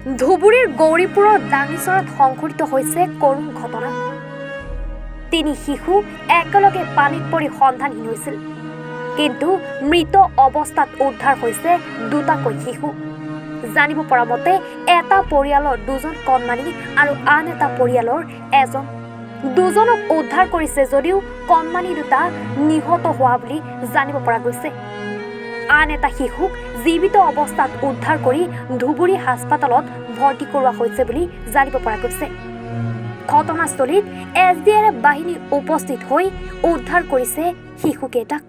ধুবুৰীৰ গৌৰীপুৰৰ ডাঙিচৰত সংঘটিত হৈছে কৰুণ ঘটনা। তিনি শিশু একেলগে পানীত পৰি সন্ধানহীন হৈছিল, কিন্তু মৃত অৱস্থাত উদ্ধাৰ হৈছে দুটাকৈ শিশু। জানিব পৰা মতে এটা পৰিয়ালৰ দুজন কণমানি আৰু আন এটা পৰিয়ালৰ এজন। দুজনক উদ্ধাৰ কৰিছে যদিও কণমানি দুটা নিহত হোৱা বুলি জানিব পৰা গৈছে। আন এটা শিশুক জীৱিত অৱস্থাত উদ্ধাৰ কৰি ধুবুৰী হাস্পতালত ভৰ্তি কৰোৱা হৈছে বুলি জানিব পৰা গৈছে। ঘটনাস্থলীত SDRF বাহিনী উপস্থিত হৈ উদ্ধাৰ কৰিছে শিশুকেইটাক।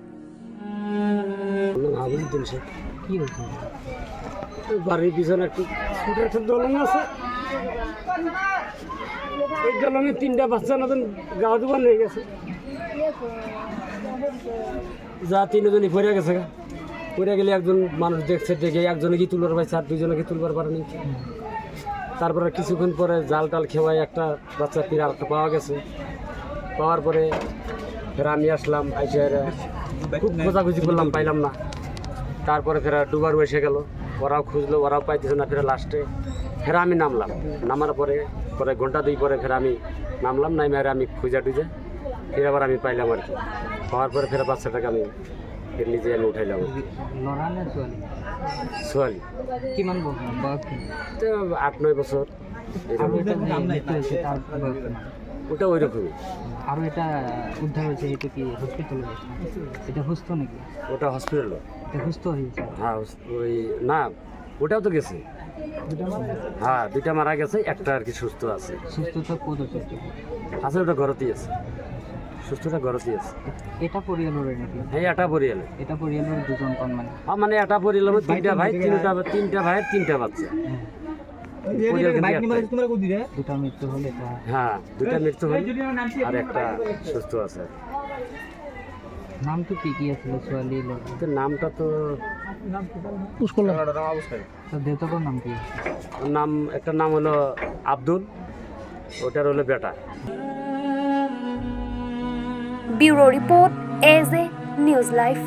বাড়ির পিছনে একটু ছোট একটা দলং আছে, ওই দলঙে তিনটা বাচ্চা নতুন গা দুবার নিয়ে গেছে, যা তিনজনই পড়ে গেছে। পড়ে গেলে একজন মানুষ দেখছে, দেখে একজনে কি তুলবার পাইছে আর দুজনে কি তুলবার পারেনি। তারপরে কিছুক্ষণ পরে জাল টাল খেওয়ায় একটা বাচ্চা ফিরে আর একটা পাওয়া গেছে। পাওয়ার পরে ফের আমি আসলাম, আইসে খুব খোঁজাখুঁজি করলাম, পাইলাম না। তারপরে ফের ডুবারু এসে গেল, ওরাও খুঁজলো, ওরাও পাইতেছে না। ফের লাস্টে ফের আমি নামলাম, নামার পরে ঘন্টা দুই পরে ফের আমি নামলাম, নামে আর আমি খুঁজা টুজে ফের আবার আমি পাইলাম আর কি। পাওয়ার পরে ফের বাচ্চাটাকে আমি ফের নিজে আমি উঠাইলাম। সোয়ালি তো 8-9 বছর, ওটা ওই রকমই। আর এটা উদ্ধার হয়েছে, এটা কি হসপিটালে? এটা সুস্থ নাকি? ওটা হসপিটাল, এটা সুস্থ হয়েছে? হ্যাঁ ওই না, ওটাও তো গেছে। হ্যাঁ, দুইটা মারা গেছে, একটা আর কি সুস্থ আছে। সুস্থতা কত সুস্থ আছে? ওটা ঘরতেই আছে, সুস্থটা ঘরতেই আছে। এটা পরিয়ালের নাকি? হ্যাঁ, এটা পরিয়ালে। এটা পরিয়ালের দুজন কণমানি? হ্যাঁ, মানে এটা পরিয়ালের তিনটা ভাই, তিনটা ভাইয়ের 3টা বাচ্চা। দুটা মৃত্যু হলে? হ্যাঁ, দুটা মৃত্যু হলে আর একটা সুস্থ আছে। নাম তো কি আছে সোয়ালি? নামটা তো দেহতার নাম কি? নাম একটা নাম হলো আব্দুল, ওটার হলো বেটা। Bureau report, AJ news live.